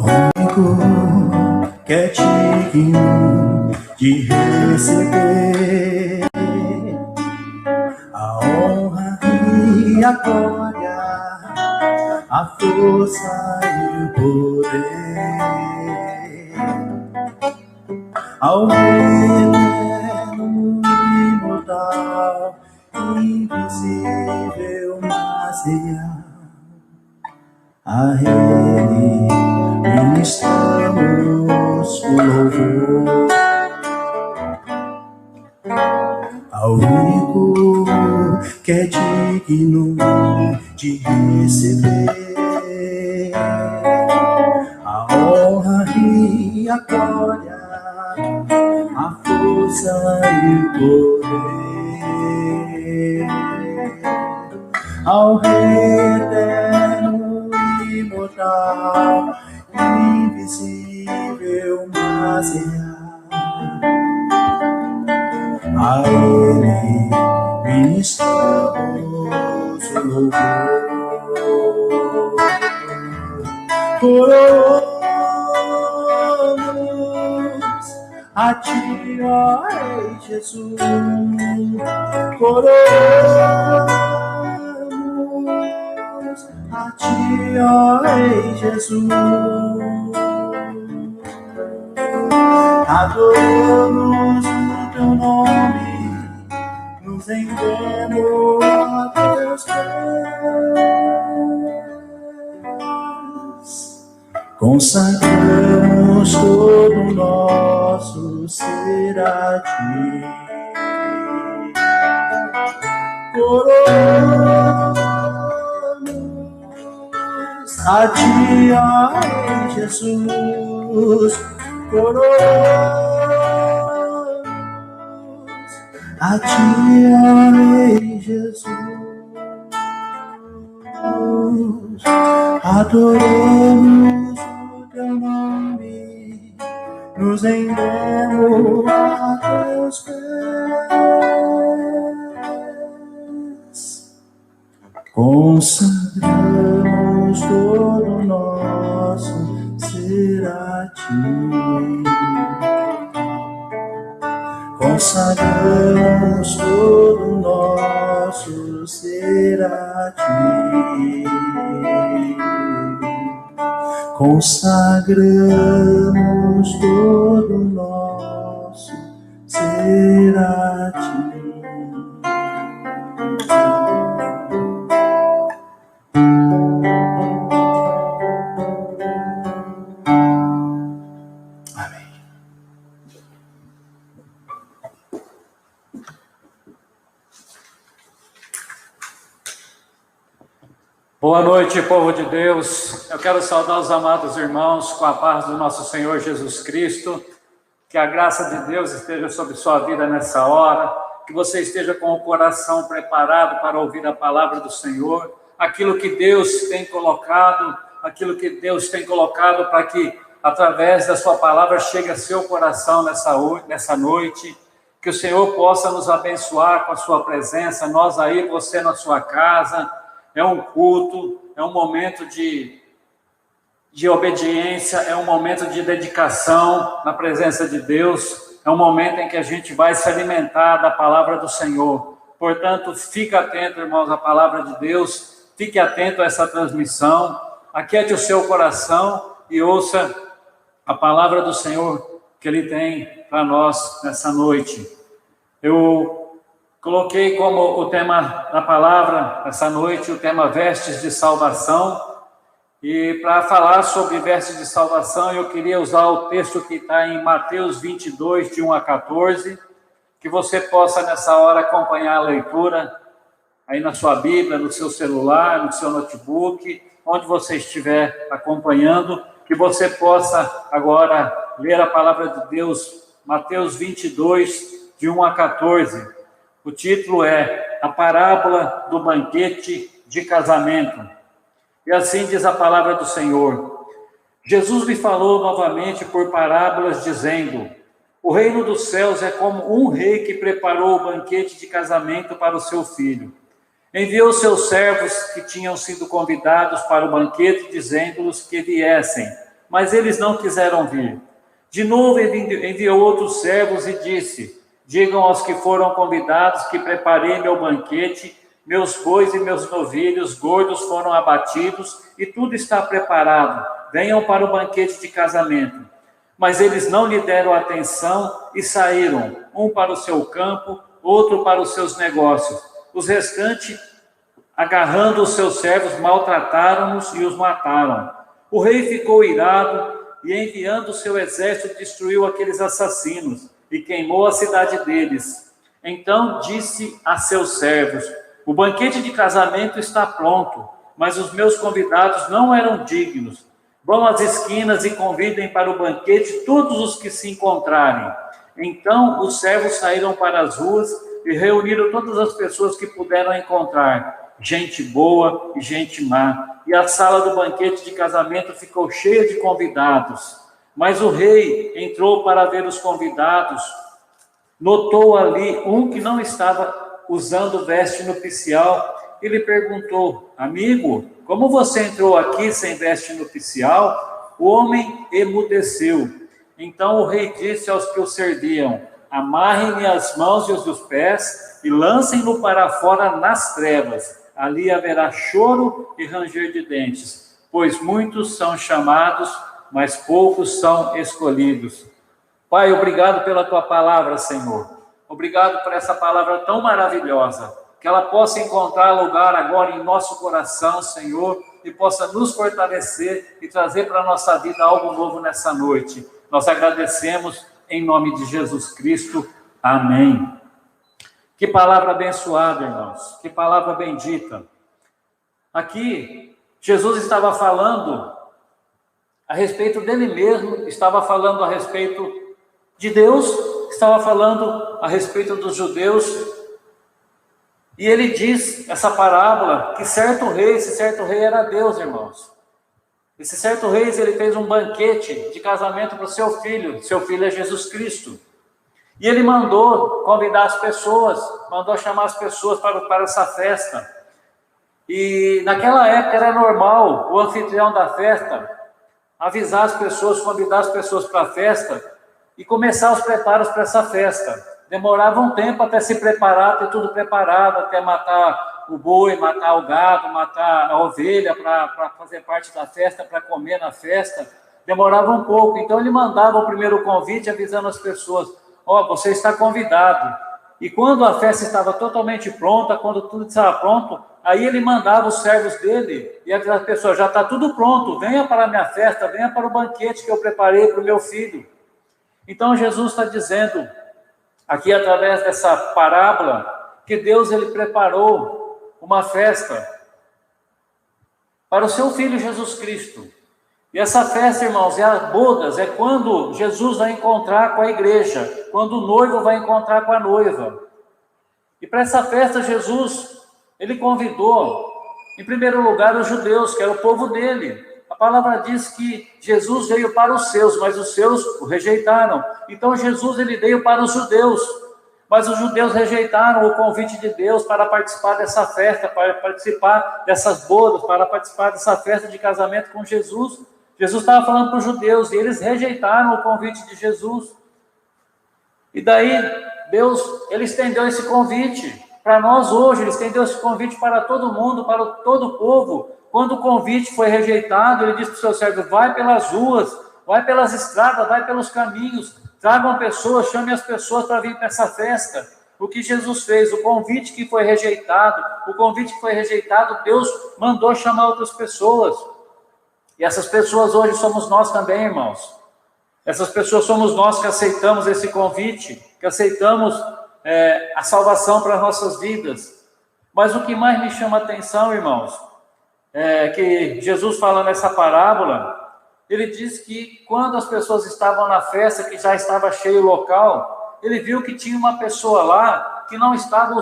único que é digno de receber a honra e a glória, a força e o poder, ao eterno, imortal, invisível, mas real. A Ele ministramos o louvor, ao único que é digno de receber a honra e a glória, a força e o poder, ao Rei eterno, imortal, invisível, mas real. A Ele ministramos o louvor. Coroamos a Ti, ó Rei Jesus. Coroamos a Ti, ó Rei Jesus. Adoramos o Teu nome, nos rendemos a Teus pés, consagramos todo o nosso ser a Ti. Coroamos a Ti, ó Rei Jesus. Coroamos a Ti, ó Rei Jesus. Adoramos o Teu nome, nos rendemos a Teus pés, consagramos todo o nosso ser a Ti. Consagramos todo o nosso ser a Ti. Consagramos todo o nosso ser a Ti. Boa noite, povo de Deus. Eu quero saudar os amados irmãos com a paz do nosso Senhor Jesus Cristo. Que a graça de Deus esteja sobre sua vida nessa hora. Que você esteja com o coração preparado para ouvir a palavra do Senhor. Aquilo que Deus tem colocado, para que, através da sua palavra, chegue a seu coração nessa noite. Que o Senhor possa nos abençoar com a sua presença. Nós aí, você na sua casa. É um culto, é um momento de obediência, é um momento de dedicação na presença de Deus, é um momento em que a gente vai se alimentar da palavra do Senhor. Portanto, fique atento, irmãos, à palavra de Deus, fique atento a essa transmissão, aquiete o seu coração e ouça a palavra do Senhor que Ele tem para nós nessa noite. Eu coloquei como o tema da palavra, essa noite, o tema Vestes de Salvação. E para falar sobre vestes de salvação, eu queria usar o texto que está em Mateus 22, de 1 a 14, que você possa, nessa hora, acompanhar a leitura aí na sua Bíblia, no seu celular, no seu notebook, onde você estiver acompanhando, que você possa agora ler a palavra de Deus, Mateus 22, de 1 a 14. O título é A Parábola do Banquete de Casamento. E assim diz a palavra do Senhor. Jesus lhe falou novamente por parábolas, dizendo: o reino dos céus é como um rei que preparou o banquete de casamento para o seu filho. Enviou seus servos que tinham sido convidados para o banquete, dizendo-lhes que viessem. mas eles não quiseram vir. De novo ele enviou outros servos e disse: digam aos que foram convidados que preparei meu banquete, meus bois e meus novilhos gordos foram abatidos e tudo está preparado. Venham para o banquete de casamento. Mas eles não lhe deram atenção e saíram, um para o seu campo, outro para os seus negócios. Os restantes, agarrando os seus servos, maltrataram-nos e os mataram. O rei ficou irado e, enviando o seu exército, destruiu aqueles assassinos e queimou a cidade deles. Então disse a seus servos: o banquete de casamento está pronto, mas os meus convidados não eram dignos. Vão às esquinas e convidem para o banquete todos os que se encontrarem. Então os servos saíram para as ruas e reuniram todas as pessoas que puderam encontrar, gente boa e gente má. E a sala do banquete de casamento ficou cheia de convidados. Mas o rei entrou para ver os convidados. Notou ali um que não estava usando veste nupcial. Ele perguntou: amigo, como você entrou aqui sem veste nupcial? O homem emudeceu. Então o rei disse aos que o serviam: amarrem-lhe as mãos e os pés e lancem-no para fora nas trevas. Ali haverá choro e ranger de dentes, pois muitos são chamados, mas poucos são escolhidos. Pai, obrigado pela tua palavra, Senhor. Obrigado por essa palavra tão maravilhosa, que ela possa encontrar lugar agora em nosso coração, Senhor, e possa nos fortalecer e trazer para a nossa vida algo novo nessa noite. Nós agradecemos em nome de Jesus Cristo. Amém. Que palavra abençoada, irmãos. Que palavra bendita. Aqui, Jesus estava falando a respeito dele mesmo, estava falando a respeito de Deus, estava falando a respeito dos judeus. E ele diz, essa parábola, que esse certo rei era Deus, irmãos. Esse certo rei, ele fez um banquete de casamento para o seu filho é Jesus Cristo. E ele mandou convidar as pessoas, mandou chamar as pessoas para essa festa. E naquela época era normal o anfitrião da festa avisar as pessoas, convidar as pessoas para a festa e começar os preparos para essa festa. Demorava um tempo até se preparar, ter tudo preparado, até matar o boi, matar o gado, matar a ovelha para fazer parte da festa, para comer na festa. Demorava um pouco, então ele mandava o primeiro convite avisando as pessoas: você está convidado. E quando a festa estava totalmente pronta, quando tudo estava pronto, aí ele mandava os servos dele, e aquelas pessoas: já está tudo pronto, venha para a minha festa, venha para o banquete que eu preparei para o meu filho. Então Jesus está dizendo, aqui através dessa parábola, que Deus ele preparou uma festa para o seu filho Jesus Cristo. E essa festa, irmãos, é as bodas, é quando Jesus vai encontrar com a igreja, quando o noivo vai encontrar com a noiva. E para essa festa, Jesus, ele convidou, em primeiro lugar, os judeus, que era o povo dele. A palavra diz que Jesus veio para os seus, mas os seus o rejeitaram. Então Jesus, ele veio para os judeus, mas os judeus rejeitaram o convite de Deus para participar dessa festa, para participar dessas bodas, para participar dessa festa de casamento com Jesus. Jesus estava falando para os judeus e eles rejeitaram o convite de Jesus. E daí Deus, ele estendeu esse convite para nós hoje, ele estendeu esse convite para todo mundo, para todo o povo. Quando o convite foi rejeitado, ele disse para o seu servo: vai pelas ruas, vai pelas estradas, vai pelos caminhos, tragam pessoas, chame as pessoas para vir para essa festa. O que Jesus fez, o convite que foi rejeitado, Deus mandou chamar outras pessoas. E essas pessoas hoje somos nós também, irmãos. Essas pessoas somos nós que aceitamos esse convite, que aceitamos a salvação para as nossas vidas. Mas o que mais me chama a atenção, irmãos, é que Jesus fala nessa parábola, ele diz que quando as pessoas estavam na festa, que já estava cheio o local, ele viu que tinha uma pessoa lá que não estava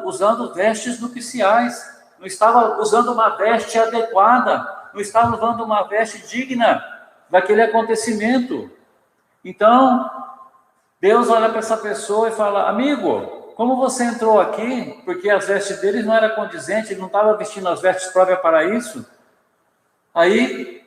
usando vestes nupciais, não estava usando uma veste adequada, não estava usando uma veste digna daquele acontecimento. Então, Deus olha para essa pessoa e fala: amigo, como você entrou aqui? Porque as vestes dele não eram condizentes, ele não estava vestindo as vestes próprias para isso. Aí,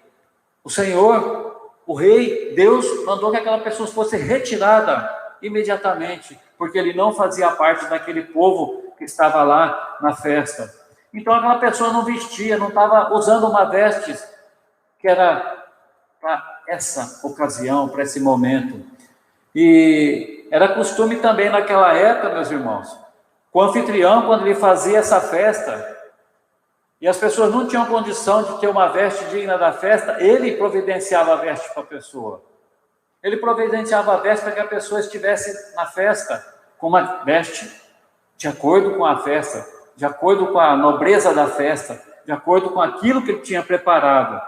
o Senhor, o rei, Deus mandou que aquela pessoa fosse retirada imediatamente, porque ele não fazia parte daquele povo que estava lá na festa. Então aquela pessoa não vestia, não estava usando uma veste que era para essa ocasião, para esse momento. E era costume também naquela época, meus irmãos, o anfitrião, quando ele fazia essa festa, e as pessoas não tinham condição de ter uma veste digna da festa, ele providenciava a veste para a pessoa. Ele providenciava a veste para que a pessoa estivesse na festa com uma veste de acordo com a festa, de acordo com a nobreza da festa, de acordo com aquilo que ele tinha preparado.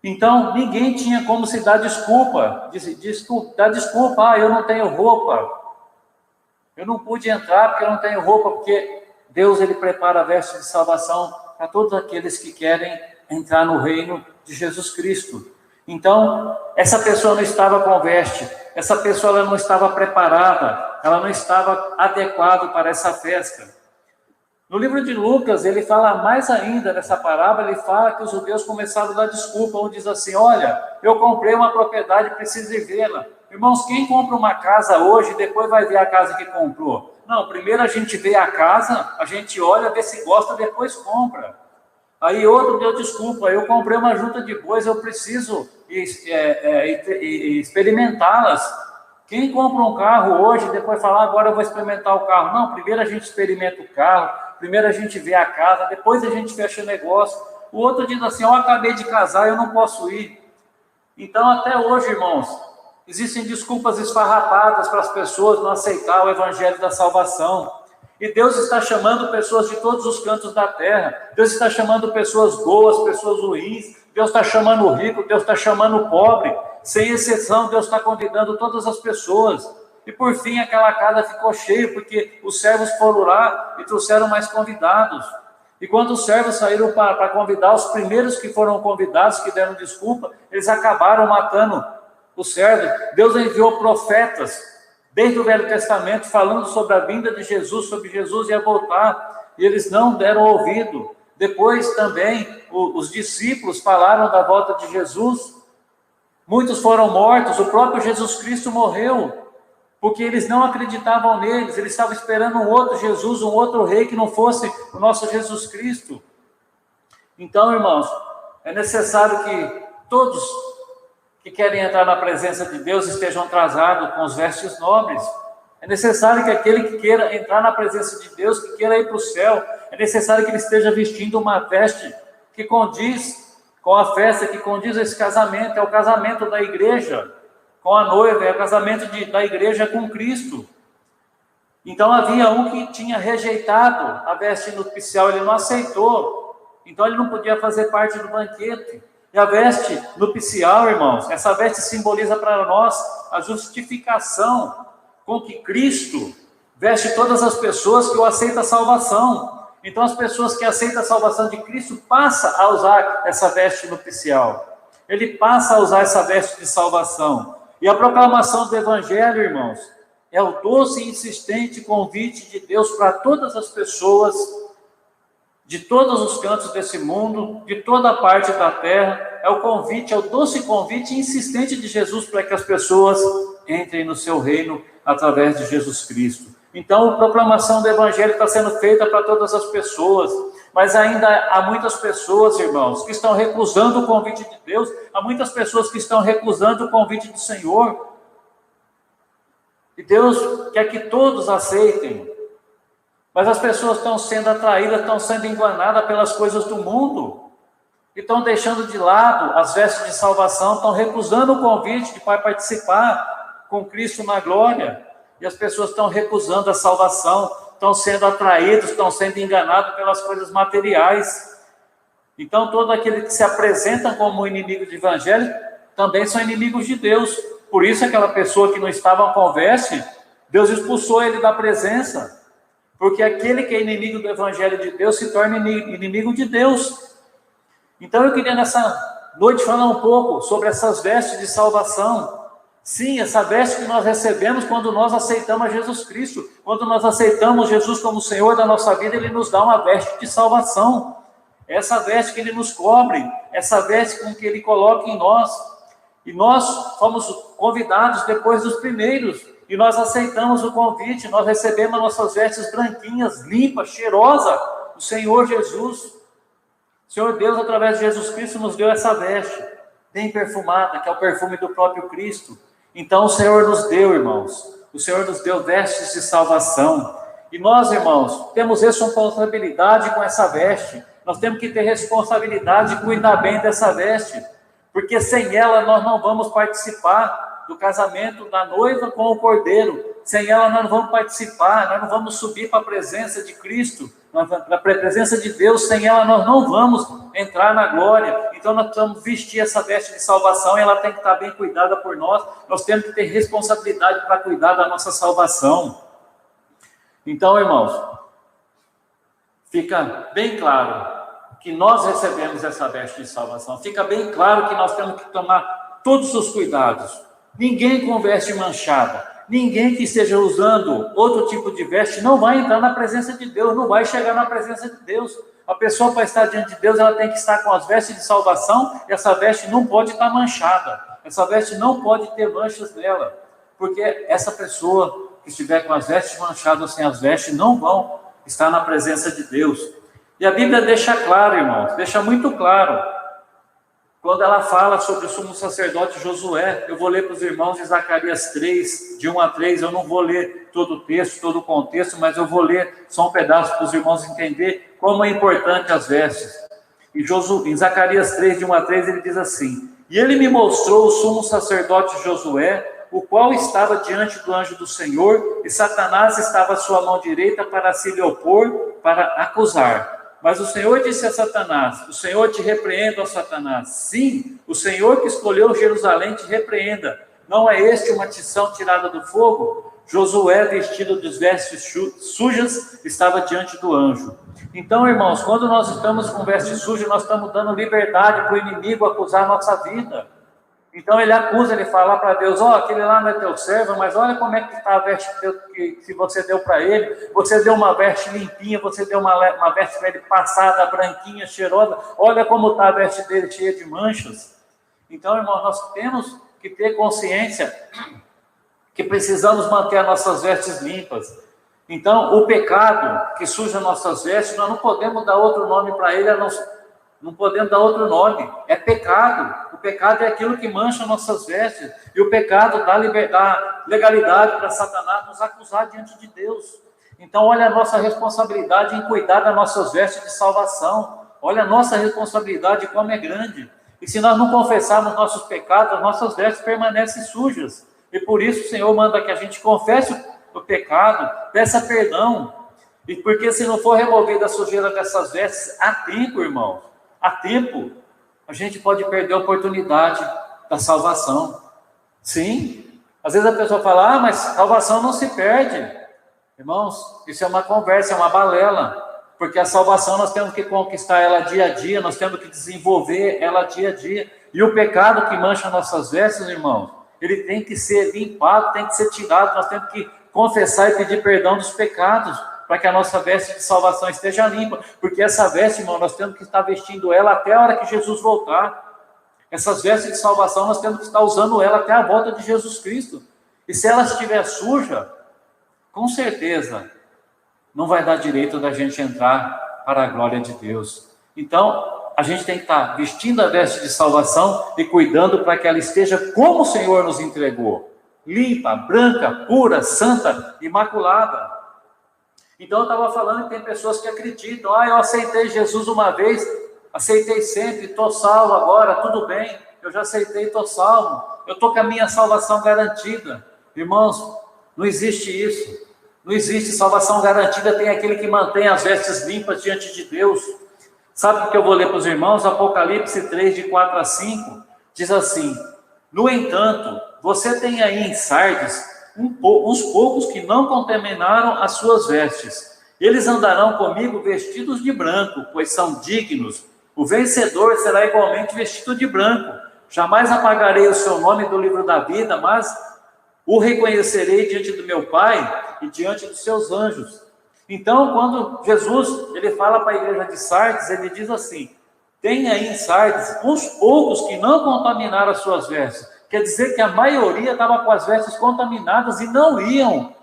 Então, ninguém tinha como se dar desculpa, eu não tenho roupa, eu não pude entrar porque eu não tenho roupa, porque Deus, ele prepara a veste de salvação para todos aqueles que querem entrar no reino de Jesus Cristo. Então, essa pessoa não estava com veste, essa pessoa ela não estava preparada, ela não estava adequada para essa festa. No livro de Lucas, ele fala mais ainda nessa parábola, ele fala que os judeus começaram a dar desculpa, um diz assim, olha, eu comprei uma propriedade, preciso ir vê-la. Irmãos, quem compra uma casa hoje, depois vai ver a casa que comprou? Não, primeiro a gente vê a casa, a gente olha, vê se gosta, depois compra. Aí outro deu desculpa, eu comprei uma junta de bois, eu preciso experimentá-las. Quem compra um carro hoje, depois fala, agora eu vou experimentar o carro. Não, primeiro a gente experimenta o carro, primeiro a gente vê a casa, depois a gente fecha o negócio. O outro diz assim, eu acabei de casar, eu não posso ir. Então, até hoje, irmãos, existem desculpas esfarrapadas para as pessoas não aceitar o evangelho da salvação. E Deus está chamando pessoas de todos os cantos da terra. Deus está chamando pessoas boas, pessoas ruins. Deus está chamando o rico, Deus está chamando o pobre. Sem exceção, Deus está convidando todas as pessoas. E por fim, aquela casa ficou cheia, porque os servos foram lá e trouxeram mais convidados. E quando os servos saíram para convidar, os primeiros que foram convidados, que deram desculpa, eles acabaram matando os servos. Deus enviou profetas, desde o Velho Testamento, falando sobre a vinda de Jesus, sobre Jesus ia voltar, e eles não deram ouvido. Depois também, os discípulos falaram da volta de Jesus, muitos foram mortos, o próprio Jesus Cristo morreu, porque eles não acreditavam neles, eles estavam esperando um outro Jesus, um outro rei que não fosse o nosso Jesus Cristo. Então, irmãos, é necessário que todos que querem entrar na presença de Deus estejam trajados com os vestes nobres. É necessário que aquele que queira entrar na presença de Deus, que queira ir para o céu, é necessário que ele esteja vestindo uma veste que condiz com a festa, que condiz esse casamento, é o casamento da igreja com a noiva, é o casamento da igreja com Cristo. Então havia um que tinha rejeitado a veste nupcial, ele não aceitou, então ele não podia fazer parte do banquete. E a veste nupcial, irmãos, essa veste simboliza para nós a justificação com que Cristo veste todas as pessoas que o aceitam a salvação. Então as pessoas que aceitam a salvação de Cristo passam a usar essa veste nupcial. Ele passa a usar essa veste de salvação. E a proclamação do Evangelho, irmãos, é o doce e insistente convite de Deus para todas as pessoas, de todos os cantos desse mundo, de toda a parte da terra. É o convite, é o doce convite insistente de Jesus para que as pessoas entrem no seu reino através de Jesus Cristo. Então, a proclamação do Evangelho está sendo feita para todas as pessoas, mas ainda há muitas pessoas, irmãos, que estão recusando o convite de Deus, há muitas pessoas que estão recusando o convite do Senhor. E Deus quer que todos aceitem, mas as pessoas estão sendo atraídas, estão sendo enganadas pelas coisas do mundo, e estão deixando de lado as vestes de salvação, estão recusando o convite de participar com Cristo na glória, e as pessoas estão recusando a salvação, estão sendo atraídos, estão sendo enganados pelas coisas materiais. Então, todo aquele que se apresenta como inimigo do Evangelho, também são inimigos de Deus. Por isso, aquela pessoa que não estava com veste, Deus expulsou ele da presença, porque aquele que é inimigo do Evangelho de Deus se torna inimigo de Deus. Então, eu queria nessa noite falar um pouco sobre essas vestes de salvação. Sim, essa veste que nós recebemos quando nós aceitamos Jesus Cristo, quando nós aceitamos Jesus como Senhor da nossa vida, Ele nos dá uma veste de salvação. Essa veste que Ele nos cobre, essa veste com que Ele coloca em nós. E nós fomos convidados depois dos primeiros, e nós aceitamos o convite, nós recebemos nossas vestes branquinhas, limpas, cheirosas, do Senhor Jesus. O Senhor Deus, através de Jesus Cristo, nos deu essa veste, bem perfumada, que é o perfume do próprio Cristo. Então o Senhor nos deu, irmãos, o Senhor nos deu vestes de salvação. E nós, irmãos, temos responsabilidade com essa veste. Nós temos que ter responsabilidade de cuidar bem dessa veste, porque sem ela nós não vamos participar do casamento da noiva com o cordeiro. Sem ela nós não vamos participar, nós não vamos subir para a presença de Cristo, para a presença de Deus. Sem ela nós não vamos entrar na glória. Então nós precisamos vestir essa veste de salvação, e ela tem que estar bem cuidada por nós. Nós temos que ter responsabilidade para cuidar da nossa salvação. Então, irmãos, fica bem claro que nós recebemos essa veste de salvação. Fica bem claro que nós temos que tomar todos os cuidados. Ninguém com veste manchada, ninguém que esteja usando outro tipo de veste não vai entrar na presença de Deus, não vai chegar na presença de Deus. A pessoa, para estar diante de Deus, ela tem que estar com as vestes de salvação, e essa veste não pode estar manchada. Essa veste não pode ter manchas nela, porque essa pessoa que estiver com as vestes manchadas ou sem as vestes não vão estar na presença de Deus. E a Bíblia deixa claro, irmãos, deixa muito claro, quando ela fala sobre o sumo sacerdote Josué. Eu vou ler para os irmãos de Zacarias 3, de 1 a 3, eu não vou ler todo o texto, todo o contexto, mas eu vou ler só um pedaço para os irmãos entenderem como é importante as vestes. Em Zacarias 3, de 1 a 3, ele diz assim: e ele me mostrou o sumo sacerdote Josué, o qual estava diante do anjo do Senhor, e Satanás estava à sua mão direita para se lhe opor, para acusar. Mas o Senhor disse a Satanás: o Senhor te repreenda, ó Satanás. Sim, o Senhor que escolheu Jerusalém te repreenda. Não é este uma tição tirada do fogo? Josué, vestido de vestes sujas, estava diante do anjo. Então, irmãos, quando nós estamos com vestes sujas, nós estamos dando liberdade para o inimigo acusar a nossa vida. Então ele acusa, ele fala para Deus: ó, aquele lá não é teu servo, mas olha como é que está a veste que você deu para ele. Você deu uma veste limpinha, você deu uma veste para ele passada, branquinha, cheirosa. Olha como está a veste dele, cheia de manchas. Então, irmãos, nós temos que ter consciência que precisamos manter as nossas vestes limpas. Então, o pecado que suja nossas vestes, nós não podemos dar outro nome para ele, não podemos dar outro nome. É pecado. O pecado é aquilo que mancha nossas vestes. E o pecado dá legalidade para Satanás nos acusar diante de Deus. Então, olha a nossa responsabilidade em cuidar das nossas vestes de salvação. Olha a nossa responsabilidade como é grande. E se nós não confessarmos nossos pecados, as nossas vestes permanecem sujas. E por isso o Senhor manda que a gente confesse o pecado, peça perdão. E porque se não for removida a sujeira dessas vestes a tempo, irmãos, a tempo, a gente pode perder a oportunidade da salvação. Sim, às vezes a pessoa fala: mas salvação não se perde. Irmãos, isso é uma conversa, é uma balela, porque a salvação nós temos que conquistar ela dia a dia, nós temos que desenvolver ela dia a dia. E o pecado que mancha nossas vestes, irmãos, ele tem que ser limpado, tem que ser tirado. Nós temos que confessar e pedir perdão dos pecados, para que a nossa veste de salvação esteja limpa, porque essa veste, irmão, nós temos que estar vestindo ela até a hora que Jesus voltar. Essas vestes de salvação, nós temos que estar usando ela até a volta de Jesus Cristo. E se ela estiver suja, com certeza, não vai dar direito da gente entrar para a glória de Deus. Então, a gente tem que estar vestindo a veste de salvação e cuidando para que ela esteja como o Senhor nos entregou. Limpa, branca, pura, santa, imaculada. Então eu estava falando que tem pessoas que acreditam: eu aceitei Jesus uma vez, aceitei sempre, estou salvo agora, tudo bem, eu já aceitei, estou salvo, eu estou com a minha salvação garantida. Irmãos, não existe isso, não existe salvação garantida, tem aquele que mantém as vestes limpas diante de Deus. Sabe o que eu vou ler para os irmãos? Apocalipse 3, de 4 a 5, diz assim: no entanto, você tem aí em Sardes uns poucos que não contaminaram as suas vestes. Eles andarão comigo vestidos de branco, pois são dignos. O vencedor será igualmente vestido de branco. Jamais apagarei o seu nome do livro da vida, mas o reconhecerei diante do meu Pai e diante dos seus anjos. Então, quando Jesus ele fala para a igreja de Sardes, ele diz assim: tem aí em Sardes uns poucos que não contaminaram as suas vestes. Quer dizer que a maioria estava com as vestes contaminadas e não iam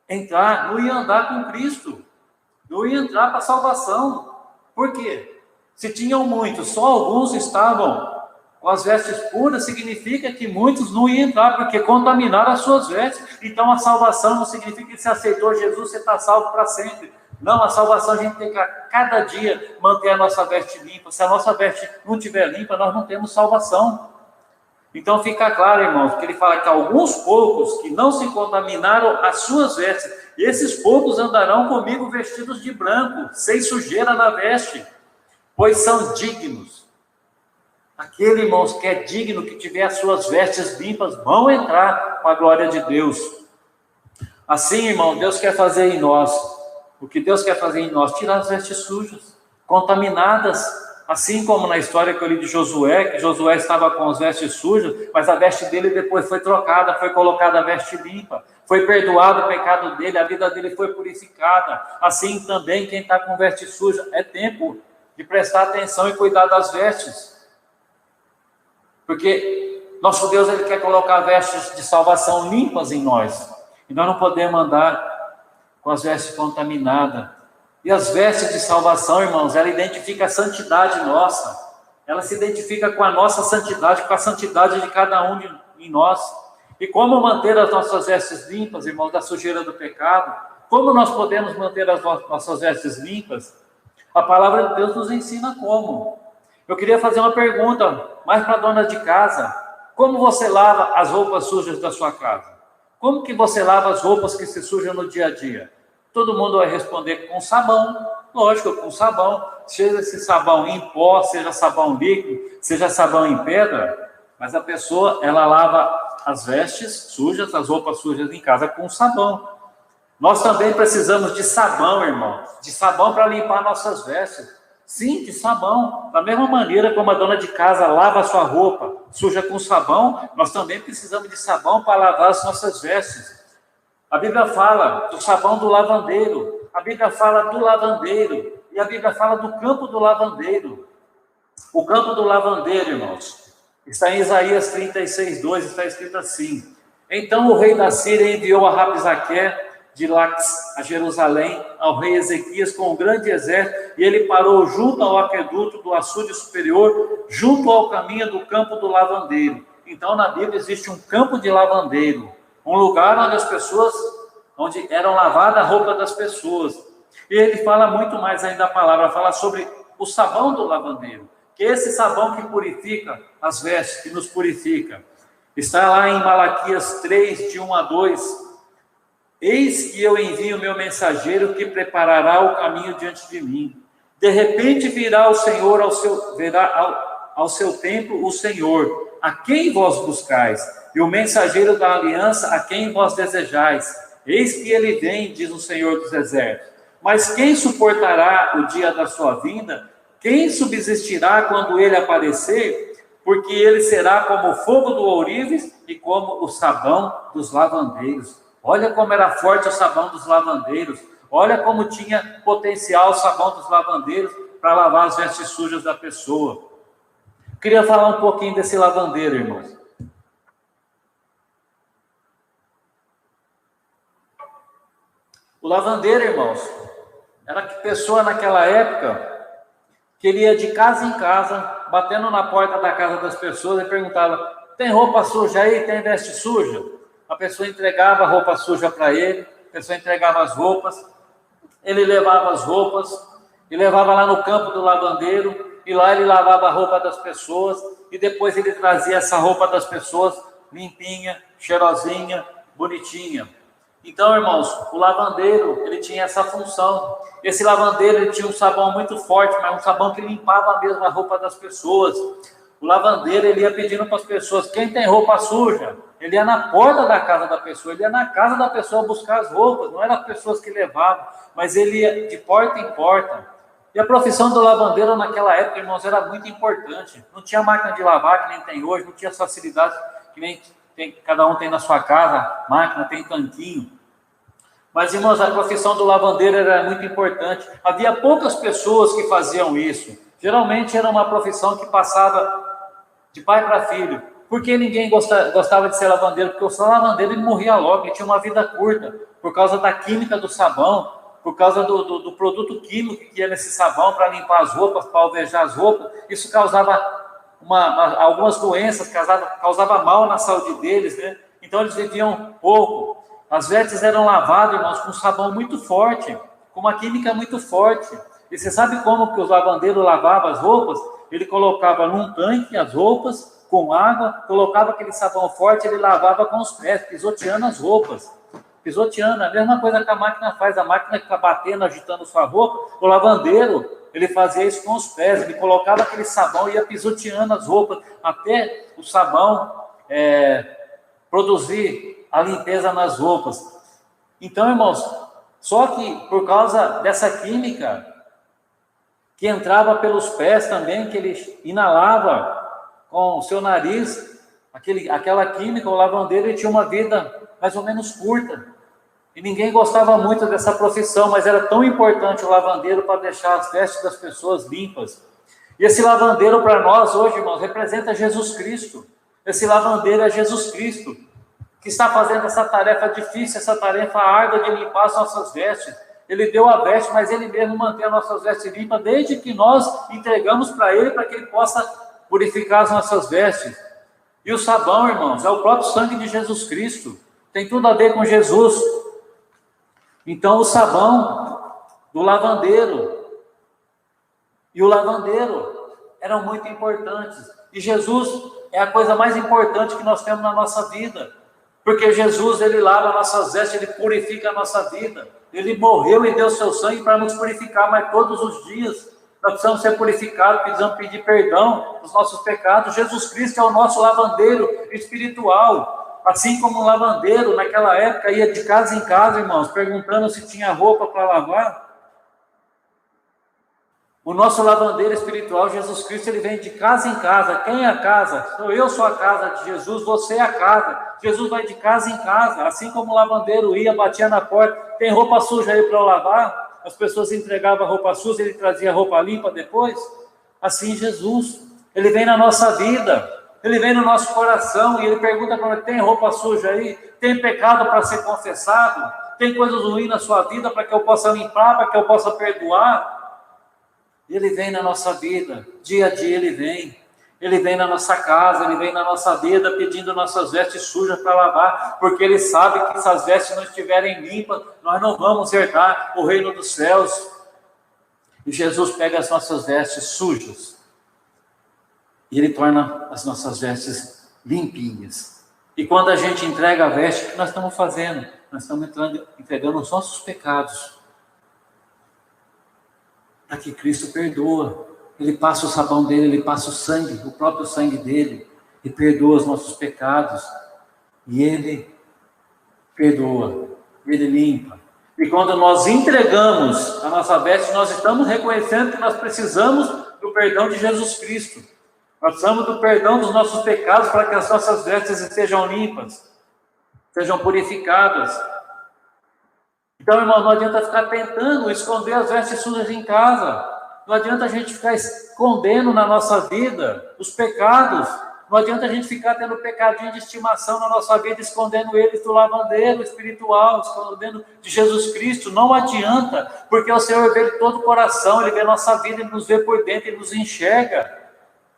entrar, não iam andar com Cristo, não iam entrar para a salvação. Por quê? Se tinham muitos, só alguns estavam com as vestes puras, significa que muitos não iam entrar, porque contaminaram as suas vestes. Então a salvação não significa que você aceitou Jesus, você está salvo para sempre. Não, a salvação a gente tem que a cada dia manter a nossa veste limpa. Se a nossa veste não estiver limpa, nós não temos salvação. Então fica claro, irmãos, que ele fala que alguns poucos que não se contaminaram as suas vestes, esses poucos andarão comigo vestidos de branco, sem sujeira na veste, pois são dignos. Aquele, irmãos, que é digno, que tiver as suas vestes limpas, vão entrar com a glória de Deus. Assim, irmão, Deus quer fazer em nós, o que Deus quer fazer em nós, tirar as vestes sujas, contaminadas. Assim como na história que eu li de Josué, que Josué estava com as vestes sujas, mas a veste dele depois foi trocada, foi colocada a veste limpa, foi perdoado o pecado dele, a vida dele foi purificada. Assim também quem está com veste suja, é tempo de prestar atenção e cuidar das vestes. Porque nosso Deus, ele quer colocar vestes de salvação limpas em nós. E nós não podemos andar com as vestes contaminadas. E as vestes de salvação, irmãos, ela identifica a santidade nossa. Ela se identifica com a nossa santidade, com a santidade de cada um de nós. E como manter as nossas vestes limpas, irmãos, da sujeira do pecado? Como nós podemos manter as nossas vestes limpas? A palavra de Deus nos ensina como. Eu queria fazer uma pergunta, mais para a dona de casa. Como você lava as roupas sujas da sua casa? Como que você lava as roupas que se sujam no dia a dia? Todo mundo vai responder com sabão, lógico, com sabão. Seja esse sabão em pó, seja sabão líquido, seja sabão em pedra, mas a pessoa, ela lava as vestes sujas, as roupas sujas em casa com sabão. Nós também precisamos de sabão, irmão, de sabão para limpar nossas vestes. Sim, de sabão. Da mesma maneira como a dona de casa lava a sua roupa suja com sabão, nós também precisamos de sabão para lavar as nossas vestes. A Bíblia fala do sabão do lavandeiro, a Bíblia fala do lavandeiro, e a Bíblia fala do campo do lavandeiro. O campo do lavandeiro, irmãos, está em Isaías 36:2, está escrito assim: então o rei da Síria enviou a Rabsaque de Laques a Jerusalém, ao rei Ezequias, com um grande exército, e ele parou junto ao aqueduto do açude superior, junto ao caminho do campo do lavandeiro. Então na Bíblia existe um campo de lavandeiro, um lugar onde eram lavadas a roupa das pessoas. E ele fala muito mais ainda, a palavra fala sobre o sabão do lavandeiro, que é esse sabão que purifica as vestes, que nos purifica. Está lá em Malaquias 3, de 1-2, eis que eu envio o meu mensageiro que preparará o caminho diante de mim. De repente virá o Senhor ao seu templo o Senhor, a quem vós buscais, e o mensageiro da aliança a quem vós desejais. Eis que ele vem, diz o Senhor dos Exércitos. Mas quem suportará o dia da sua vinda? Quem subsistirá quando ele aparecer? Porque ele será como o fogo do ourives e como o sabão dos lavandeiros. Olha como era forte o sabão dos lavandeiros. Olha como tinha potencial o sabão dos lavandeiros para lavar as vestes sujas da pessoa. Queria falar um pouquinho desse lavandeiro, irmãos. O lavandeiro, irmãos, era que pessoa naquela época que ele ia de casa em casa, batendo na porta da casa das pessoas e perguntava: tem roupa suja aí? Tem veste suja? A pessoa entregava a roupa suja para ele, a pessoa entregava as roupas, ele levava as roupas e levava lá no campo do lavandeiro, e lá ele lavava a roupa das pessoas, e depois ele trazia essa roupa das pessoas limpinha, cheirosinha, bonitinha. Então, irmãos, o lavandeiro, ele tinha essa função. Esse lavandeiro, ele tinha um sabão muito forte, mas um sabão que limpava mesmo a roupa das pessoas. O lavandeiro, ele ia pedindo para as pessoas: quem tem roupa suja? Ele ia na porta da casa da pessoa, ele ia na casa da pessoa buscar as roupas. Não eram as pessoas que levavam, mas ele ia de porta em porta. E a profissão do lavandeiro naquela época, irmãos, era muito importante. Não tinha máquina de lavar que nem tem hoje, não tinha facilidade que nem cada um tem na sua casa, máquina, tem tanquinho. Mas, irmãos, a profissão do lavandeiro era muito importante. Havia poucas pessoas que faziam isso. Geralmente era uma profissão que passava de pai para filho. Por que ninguém gostava de ser lavandeiro? Porque o lavandeiro ele morria logo, ele tinha uma vida curta, por causa da química do sabão, por causa do produto químico que ia nesse sabão para limpar as roupas, para alvejar as roupas. Isso causava algumas doenças, causava mal na saúde deles, né? Então eles viviam pouco. As vestes eram lavadas, irmãos, com um sabão muito forte, com uma química muito forte. E você sabe como que os lavandeiros lavavam as roupas? Ele colocava num tanque as roupas, com água, colocava aquele sabão forte, ele lavava com os pés, pisoteando as roupas. Pisoteando, a mesma coisa que a máquina faz. A máquina fica batendo, agitando sua roupa. O lavandeiro, ele fazia isso com os pés. Ele colocava aquele sabão e ia pisoteando as roupas, até o sabão produzir a limpeza nas roupas. Então, irmãos, só que por causa dessa química que entrava pelos pés também, que ele inalava com o seu nariz, aquela química, o lavandeiro ele tinha uma vida mais ou menos curta. E ninguém gostava muito dessa profissão, mas era tão importante o lavandeiro para deixar as vestes das pessoas limpas. E esse lavandeiro para nós hoje, irmãos, representa Jesus Cristo. Esse lavandeiro é Jesus Cristo, que está fazendo essa tarefa difícil, essa tarefa árdua de limpar as nossas vestes. Ele deu a veste, mas ele mesmo mantém as nossas vestes limpas, desde que nós entregamos para ele, para que ele possa purificar as nossas vestes. E o sabão, irmãos, é o próprio sangue de Jesus Cristo. Tem tudo a ver com Jesus. Então, o sabão do lavandeiro e o lavandeiro eram muito importantes. E Jesus é a coisa mais importante que nós temos na nossa vida. Porque Jesus, ele lava nossas vestes, ele purifica a nossa vida. Ele morreu e deu seu sangue para nos purificar, mas todos os dias nós precisamos ser purificados, precisamos pedir perdão dos nossos pecados. Jesus Cristo é o nosso lavandeiro espiritual. Assim como um lavandeiro, naquela época, ia de casa em casa, irmãos, perguntando se tinha roupa para lavar. O nosso lavandeiro espiritual, Jesus Cristo, ele vem de casa em casa. Quem é a casa? Eu sou a casa de Jesus, você é a casa. Jesus vai de casa em casa, assim como o lavandeiro ia, batia na porta. Tem roupa suja aí para eu lavar? As pessoas entregavam a roupa suja, ele trazia a roupa limpa depois. Assim Jesus, ele vem na nossa vida, ele vem no nosso coração e ele pergunta para nós: tem roupa suja aí? Tem pecado para ser confessado? Tem coisas ruins na sua vida para que eu possa limpar, para que eu possa perdoar? Ele vem na nossa vida, dia a dia ele vem na nossa casa, ele vem na nossa vida pedindo nossas vestes sujas para lavar, porque ele sabe que se as vestes não estiverem limpas, nós não vamos herdar o reino dos céus. E Jesus pega as nossas vestes sujas e ele torna as nossas vestes limpinhas. E quando a gente entrega a veste, o que nós estamos fazendo? Nós estamos entregando os nossos pecados. Para que Cristo perdoa. Ele passa o sabão dele, ele passa o sangue, o próprio sangue dele, e perdoa os nossos pecados. E ele perdoa, ele limpa. E quando nós entregamos a nossa veste, nós estamos reconhecendo que nós precisamos do perdão de Jesus Cristo. Nós precisamos do perdão dos nossos pecados para que as nossas vestes sejam limpas, sejam purificadas. Então, irmão, não adianta ficar tentando esconder as vestes sujas em casa. Não adianta a gente ficar escondendo na nossa vida os pecados. Não adianta a gente ficar tendo pecadinho de estimação na nossa vida, escondendo eles do lavandeiro espiritual, escondendo de Jesus Cristo. Não adianta, porque o Senhor vê todo o coração, ele vê a nossa vida, ele nos vê por dentro, ele nos enxerga.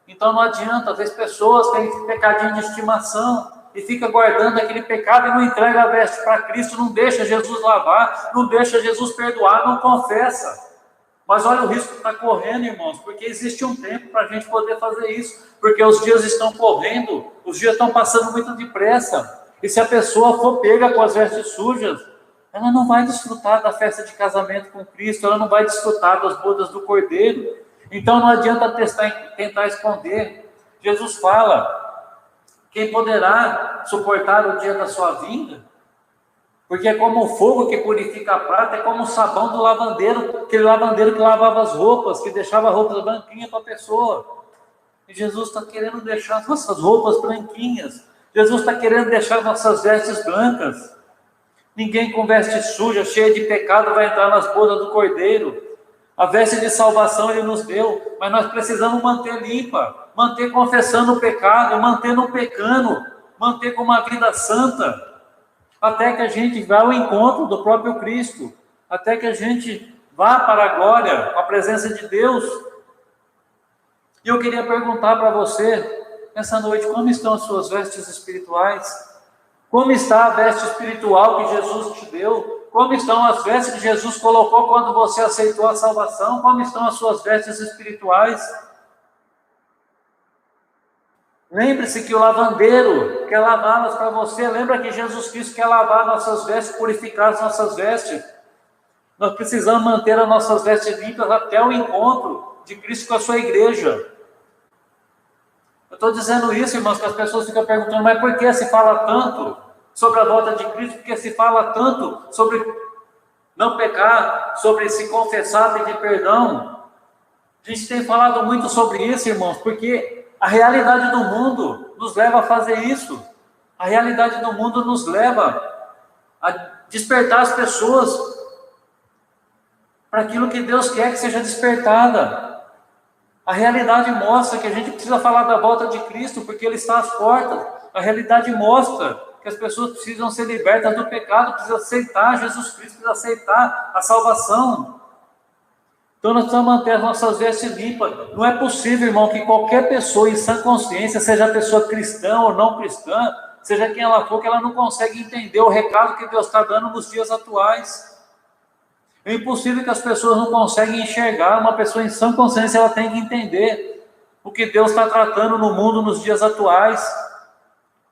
Então não adianta, às vezes pessoas têm pecadinho de estimação e fica guardando aquele pecado e não entrega a veste para Cristo, não deixa Jesus lavar, não deixa Jesus perdoar, não confessa. Mas olha o risco que está correndo, irmãos, porque existe um tempo para a gente poder fazer isso, porque os dias estão correndo, os dias estão passando muito depressa, e se a pessoa for pega com as vestes sujas, ela não vai desfrutar da festa de casamento com Cristo, ela não vai desfrutar das bodas do Cordeiro. Então não adianta tentar esconder. Jesus fala: quem poderá suportar o dia da sua vinda? Porque é como o fogo que purifica a prata, é como o sabão do lavandeiro, aquele lavandeiro que lavava as roupas, que deixava a roupa branquinha para a pessoa. E Jesus está querendo deixar as nossas roupas branquinhas. Jesus está querendo deixar nossas vestes brancas. Ninguém com veste suja, cheia de pecado, vai entrar nas bodas do Cordeiro. A veste de salvação ele nos deu, mas nós precisamos manter limpa. manter confessando o pecado, manter não pecando, manter com uma vida santa, até que a gente vá ao encontro do próprio Cristo, até que a gente vá para a glória, a presença de Deus. E eu queria perguntar para você, nessa noite, como estão as suas vestes espirituais? Como está a veste espiritual que Jesus te deu? Como estão as vestes que Jesus colocou quando você aceitou a salvação? Como estão as suas vestes espirituais? Lembre-se que o lavandeiro quer lavá-las para você. Lembra que Jesus Cristo quer lavar nossas vestes, purificar as nossas vestes. Nós precisamos manter as nossas vestes limpas até o encontro de Cristo com a sua igreja. Eu estou dizendo isso, irmãos, que as pessoas ficam perguntando, mas por que se fala tanto sobre a volta de Cristo? Por que se fala tanto sobre não pecar, sobre se confessar, pedir perdão? A gente tem falado muito sobre isso, irmãos, porque a realidade do mundo nos leva a fazer isso. A realidade do mundo nos leva a despertar as pessoas para aquilo que Deus quer que seja despertada. A realidade mostra que a gente precisa falar da volta de Cristo, porque Ele está às portas. A realidade mostra que as pessoas precisam ser libertas do pecado, precisam aceitar Jesus Cristo, precisam aceitar a salvação. Então nós precisamos manter as nossas vestes limpas. Não é possível, irmão, que qualquer pessoa em sã consciência, seja pessoa cristã ou não cristã, seja quem ela for, que ela não consegue entender o recado que Deus está dando nos dias atuais. É impossível que as pessoas não conseguem enxergar. Uma pessoa em sã consciência, ela tem que entender o que Deus está tratando no mundo nos dias atuais,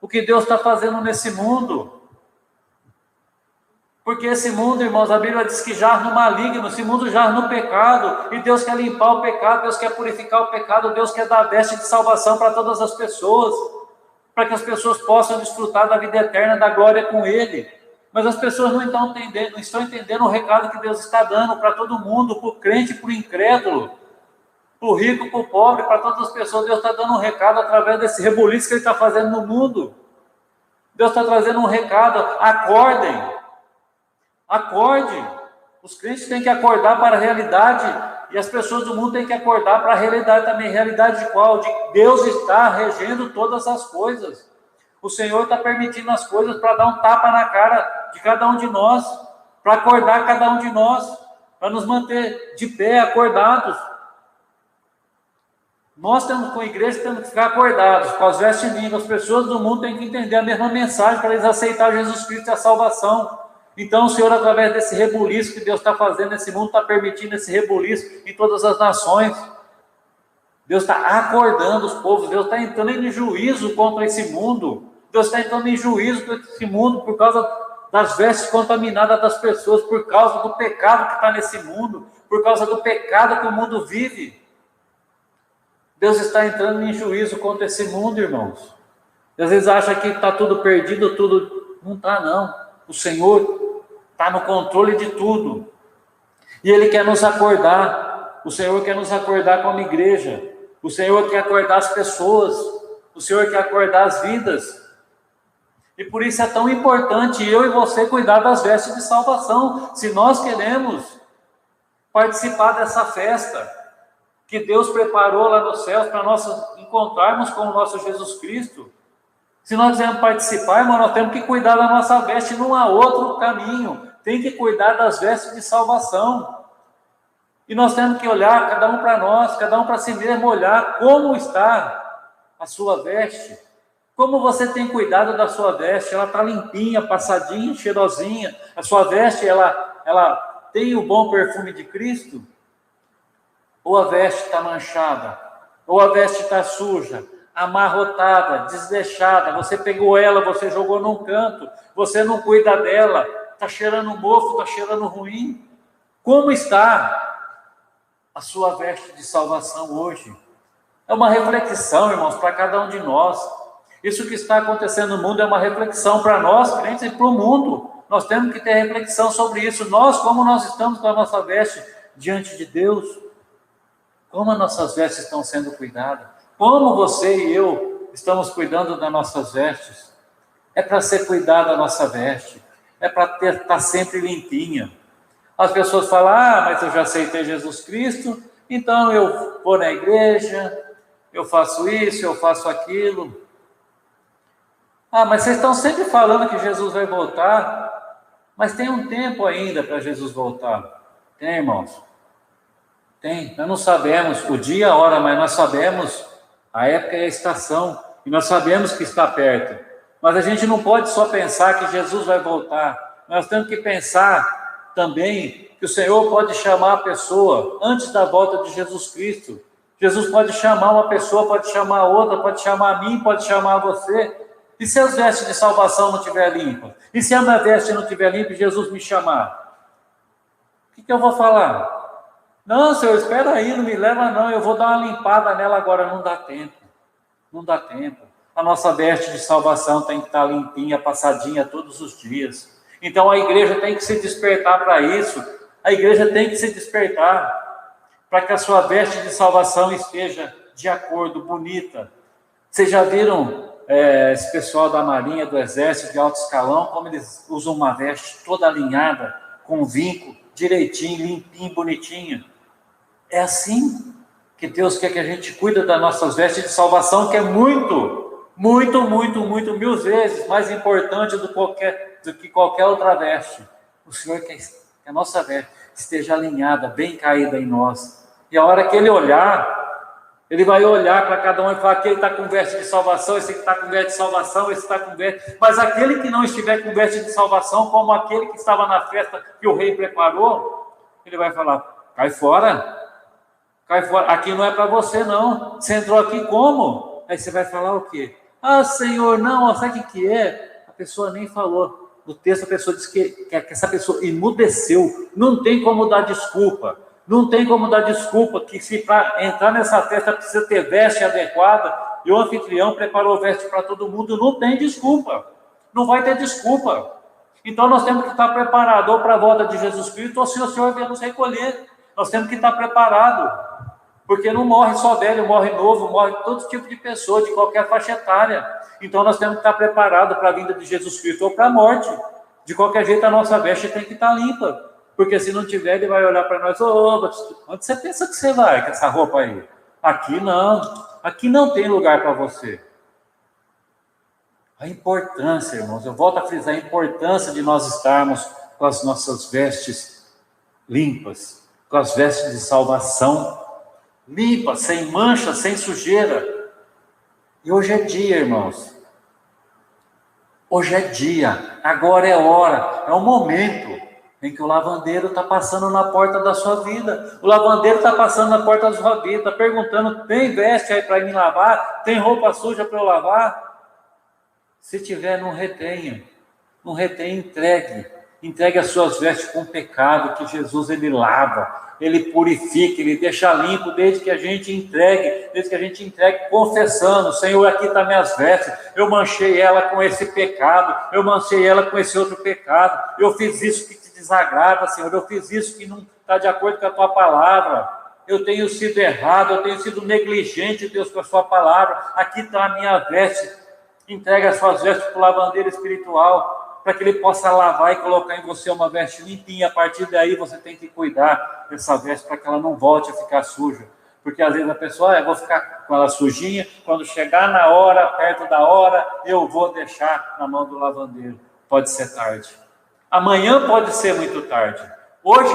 o que Deus está fazendo nesse mundo. Porque esse mundo, irmãos, a Bíblia diz que jaz no maligno, esse mundo jaz no pecado, e Deus quer limpar o pecado, Deus quer purificar o pecado, Deus quer dar a veste de salvação para todas as pessoas, para que as pessoas possam desfrutar da vida eterna, da glória com Ele. Mas as pessoas não estão entendendo o recado que Deus está dando para todo mundo, para o crente, para o incrédulo, para o rico, para o pobre, para todas as pessoas. Deus está dando um recado através desse rebuliço que Ele está fazendo no mundo. Deus está trazendo um recado: acordem, acorde. Os crentes têm que acordar para a realidade, e as pessoas do mundo têm que acordar para a realidade também. Realidade de qual? De que Deus está regendo todas as coisas. O Senhor está permitindo as coisas para dar um tapa na cara de cada um de nós, para acordar cada um de nós, para nos manter de pé, acordados. Nós temos, com a igreja, temos que ficar acordados, com as vestes limpas. As pessoas do mundo têm que entender a mesma mensagem para eles aceitar Jesus Cristo e a salvação. Então o Senhor, através desse rebuliço que Deus está fazendo nesse mundo, está permitindo esse rebuliço em todas as nações. Deus está acordando os povos, Deus está entrando em juízo contra esse mundo. Deus está entrando em juízo contra esse mundo por causa das vestes contaminadas das pessoas, por causa do pecado que está nesse mundo, por causa do pecado que o mundo vive. Deus está entrando em juízo contra esse mundo, irmãos. E às vezes acha que está tudo perdido, tudo... Não está, não. O Senhor está no controle de tudo. E Ele quer nos acordar. O Senhor quer nos acordar como igreja. O Senhor quer acordar as pessoas. O Senhor quer acordar as vidas. E por isso é tão importante eu e você cuidar das vestes de salvação. Se nós queremos participar dessa festa que Deus preparou lá nos céus para nós encontrarmos com o nosso Jesus Cristo, se nós quisermos participar, irmão, nós temos que cuidar da nossa veste. Não há outro caminho. Tem que cuidar das vestes de salvação. E nós temos que olhar, cada um para nós, cada um para si mesmo, olhar como está a sua veste. Como você tem cuidado da sua veste? Ela está limpinha, passadinha, cheirosinha. A sua veste, ela tem o bom perfume de Cristo? Ou a veste está manchada? Ou a veste está suja, amarrotada, desleixada? Você pegou ela, você jogou num canto, você não cuida dela, está cheirando mofo, está cheirando ruim. Como está a sua veste de salvação hoje? É uma reflexão, irmãos, para cada um de nós. Isso que está acontecendo no mundo é uma reflexão para nós, crentes, e para o mundo. Nós temos que ter reflexão sobre isso. Nós, como nós estamos com a nossa veste diante de Deus? Como as nossas vestes estão sendo cuidadas? Como você e eu estamos cuidando das nossas vestes? É para ser cuidada a nossa veste. É para estar sempre limpinha. As pessoas falam, mas eu já aceitei Jesus Cristo, então eu vou na igreja, eu faço isso, eu faço aquilo. Ah, mas vocês estão sempre falando que Jesus vai voltar, mas tem um tempo ainda para Jesus voltar. Tem, irmãos? Tem. Nós não sabemos o dia, a hora, mas nós sabemos a época e a estação, e nós sabemos que está perto. Mas a gente não pode só pensar que Jesus vai voltar. Nós temos que pensar também que o Senhor pode chamar a pessoa antes da volta de Jesus Cristo. Jesus pode chamar uma pessoa, pode chamar outra, pode chamar a mim, pode chamar a você. E se as vestes de salvação não estiver limpas? E se a minha veste não estiver limpa e Jesus me chamar? O que eu vou falar? Não, Senhor, espera aí, não me leva não, eu vou dar uma limpada nela agora. Não dá tempo, não dá tempo. A nossa veste de salvação tem que estar limpinha, passadinha todos os dias. Então a igreja tem que se despertar para isso. A igreja tem que se despertar para que a sua veste de salvação esteja de acordo, bonita. Vocês já viram esse pessoal da Marinha, do Exército, de alto escalão, como eles usam uma veste toda alinhada, com vinco, direitinho, limpinho, bonitinho? É assim que Deus quer que a gente cuide das nossas vestes de salvação, que é muito, mil vezes mais importante do que qualquer outra veste. O Senhor quer que a nossa veste esteja alinhada, bem caída em nós. E a hora que Ele olhar, Ele vai olhar para cada um e falar: aquele está com veste de salvação, esse que está com veste de salvação, esse está com veste. Mas aquele que não estiver com veste de salvação, como aquele que estava na festa que o rei preparou, Ele vai falar: cai fora. Cai fora, aqui não é para você não. Você entrou aqui como? Aí você vai falar o quê? Ah, Senhor, não, sabe o que é? A pessoa nem falou. No texto a pessoa diz que essa pessoa emudeceu. Não tem como dar desculpa. Não tem como dar desculpa que se para entrar nessa festa precisa ter veste adequada e o anfitrião preparou veste para todo mundo. Não tem desculpa. Não vai ter desculpa. Então nós temos que estar preparados ou para a volta de Jesus Cristo ou se o Senhor vier nos recolher. Nós temos que estar preparados. Porque não morre só velho, morre novo, morre todo tipo de pessoa, de qualquer faixa etária. Então nós temos que estar preparados para a vinda de Jesus Cristo ou para a morte. De qualquer jeito a nossa veste tem que estar limpa. Porque se não tiver, Ele vai olhar para nós: onde você pensa que você vai com essa roupa aí? Aqui não tem lugar para você. A importância, irmãos, eu volto a frisar a importância de nós estarmos com as nossas vestes limpas, com as vestes de salvação limpa, sem mancha, sem sujeira. E hoje é dia, irmãos. Hoje é dia, agora é hora, é o momento em que o lavandeiro está passando na porta da sua vida. O lavandeiro está passando na porta da sua vida, está perguntando: tem veste aí para me lavar? Tem roupa suja para eu lavar? Se tiver, não retenha, entregue as suas vestes com pecado, que Jesus Ele lava, Ele purifica, Ele deixa limpo, desde que a gente entregue confessando: Senhor, aqui está minhas vestes, eu manchei ela com esse pecado, eu manchei ela com esse outro pecado, eu fiz isso que te desagrada, Senhor, eu fiz isso que não está de acordo com a tua palavra, eu tenho sido errado, eu tenho sido negligente, Deus, com a sua palavra. Aqui está a minha veste. Entregue as suas vestes para o lavandeiro espiritual, para que ele possa lavar e colocar em você uma veste limpinha. A partir daí você tem que cuidar dessa veste para que ela não volte a ficar suja. Porque às vezes a pessoa: eu vou ficar com ela sujinha, quando chegar na hora, perto da hora, eu vou deixar na mão do lavandeiro. Pode ser tarde. Amanhã pode ser muito tarde. Hoje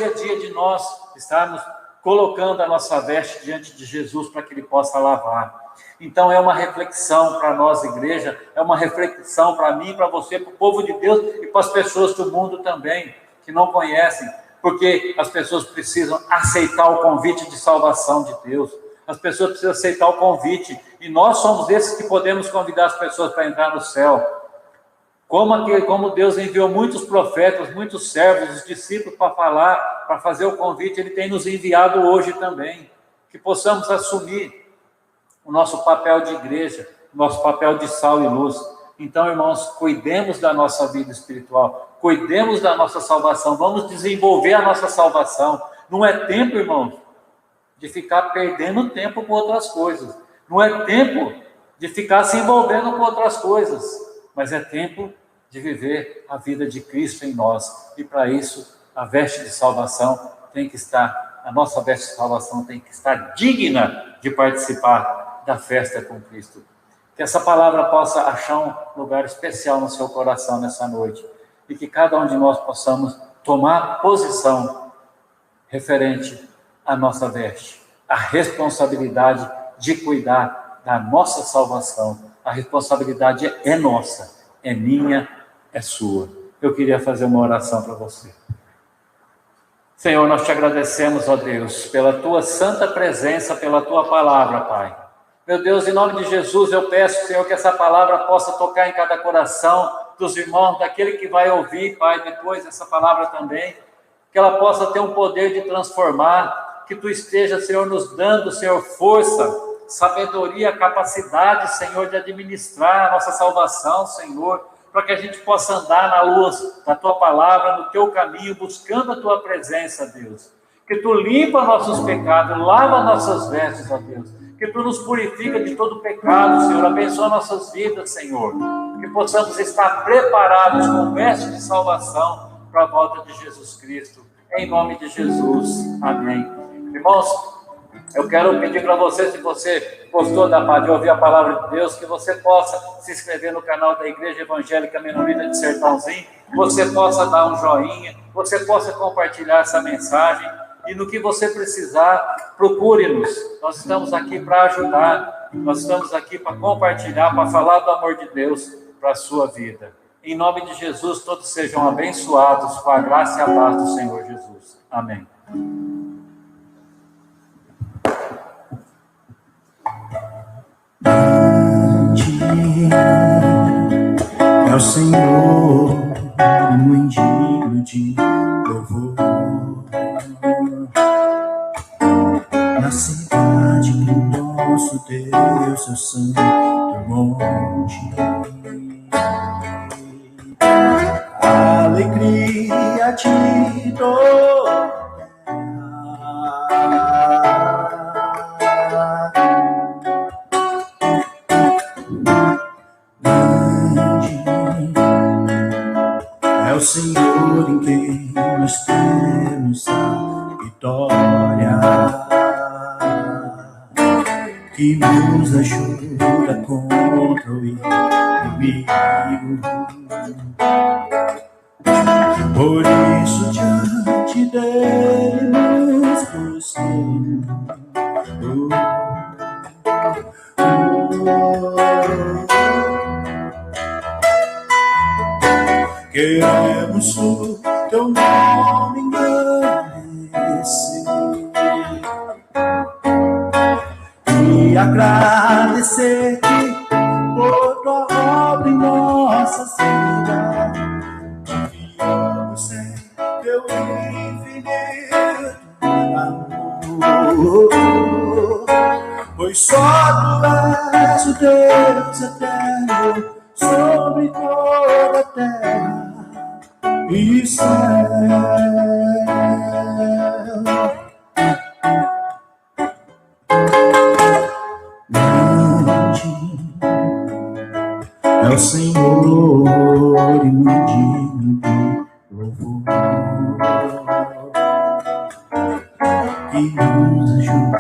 é dia de nós estarmos colocando a nossa veste diante de Jesus para que Ele possa lavar. Então é uma reflexão para nós, igreja, é uma reflexão para mim, para você, para o povo de Deus e para as pessoas do mundo também, que não conhecem, porque as pessoas precisam aceitar o convite de salvação de Deus. As pessoas precisam aceitar o convite, e nós somos esses que podemos convidar as pessoas para entrar no céu. Como Deus enviou muitos profetas, muitos servos, os discípulos para falar, para fazer o convite, Ele tem nos enviado hoje também, que possamos assumir o nosso papel de igreja, o nosso papel de sal e luz. Então, irmãos, cuidemos da nossa vida espiritual, cuidemos da nossa salvação, vamos desenvolver a nossa salvação. Não é tempo, irmãos, de ficar perdendo tempo com outras coisas, não é tempo de ficar se envolvendo com outras coisas, mas é tempo de viver a vida de Cristo em nós, e para isso a veste de salvação tem que estar a nossa veste de salvação tem que estar digna de participar da festa com Cristo. Que essa palavra possa achar um lugar especial no seu coração nessa noite. E que cada um de nós possamos tomar posição referente à nossa veste. A responsabilidade de cuidar da nossa salvação. A responsabilidade é nossa, é minha, é sua. Eu queria fazer uma oração para você. Senhor, nós te agradecemos, ó Deus, pela tua santa presença, pela tua palavra, Pai. Meu Deus, em nome de Jesus, eu peço, Senhor, que essa palavra possa tocar em cada coração dos irmãos, daquele que vai ouvir, Pai, depois essa palavra também, que ela possa ter um poder de transformar, que tu esteja, Senhor, nos dando, Senhor, força, sabedoria, capacidade, Senhor, de administrar a nossa salvação, Senhor, para que a gente possa andar na luz da tua palavra, no teu caminho, buscando a tua presença, Deus. Que tu limpa nossos pecados, lava nossas vestes, ó Deus. Que tu nos purifica de todo pecado, Senhor. Abençoa nossas vidas, Senhor. Que possamos estar preparados com vestes de salvação para a volta de Jesus Cristo. Em nome de Jesus. Amém. Irmãos, eu quero pedir para você, se você gostou de ouvir a palavra de Deus, que você possa se inscrever no canal da Igreja Evangélica Menonita de Sertãozinho, você possa dar um joinha, você possa compartilhar essa mensagem, e no que você precisar, procure-nos. Nós estamos aqui para ajudar, nós estamos aqui para compartilhar, para falar do amor de Deus para a sua vida. Em nome de Jesus, todos sejam abençoados com a graça e a paz do Senhor Jesus. Amém. É o Senhor, muito digno de louvor. Na cidade do nosso Deus, seu santo monte. Alegria te dou. É o Senhor em quem nós temos a vitória, que nos ajuda contra o inimigo. Por isso diante dele nos prostramos. Queremos o teu nome engrandecer e agradecer-te por tua obra em nossas vidas. Confiamos em teu infinito amor, pois só tu és o Deus eterno sobre toda a terra e céu. É o Senhor e muito digno de louvor, que nos ajuda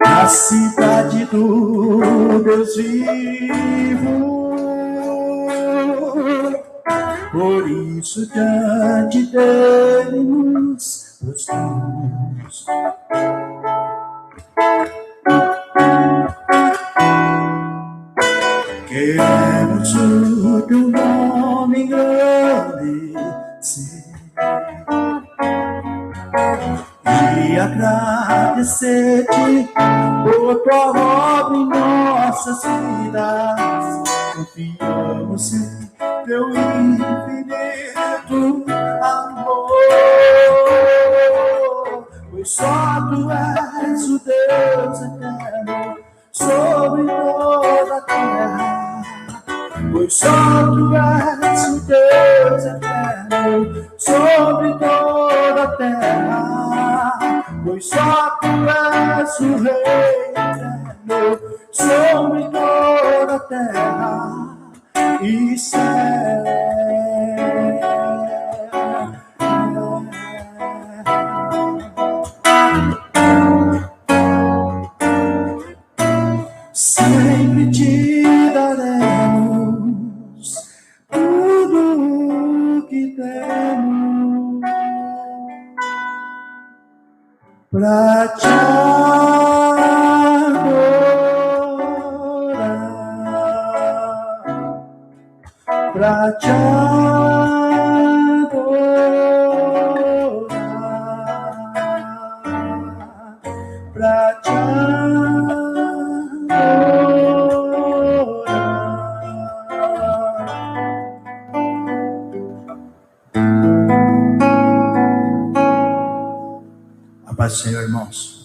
na cidade do Deus vivo. Por isso diante dele nos prostramos. Queremos o teu nome engrandecer e agradecer-te por tua obra em nossas vidas. Confiamos em teu infinito amor, pois só tu és o Deus eterno sobre toda a terra, pois só tu és o Deus eterno sobre toda a terra, pois só tu és o Rei eterno sobre toda a terra e céu. pra te adorar, pra te adorar, pra te adorar. A paz do Senhor, irmãos.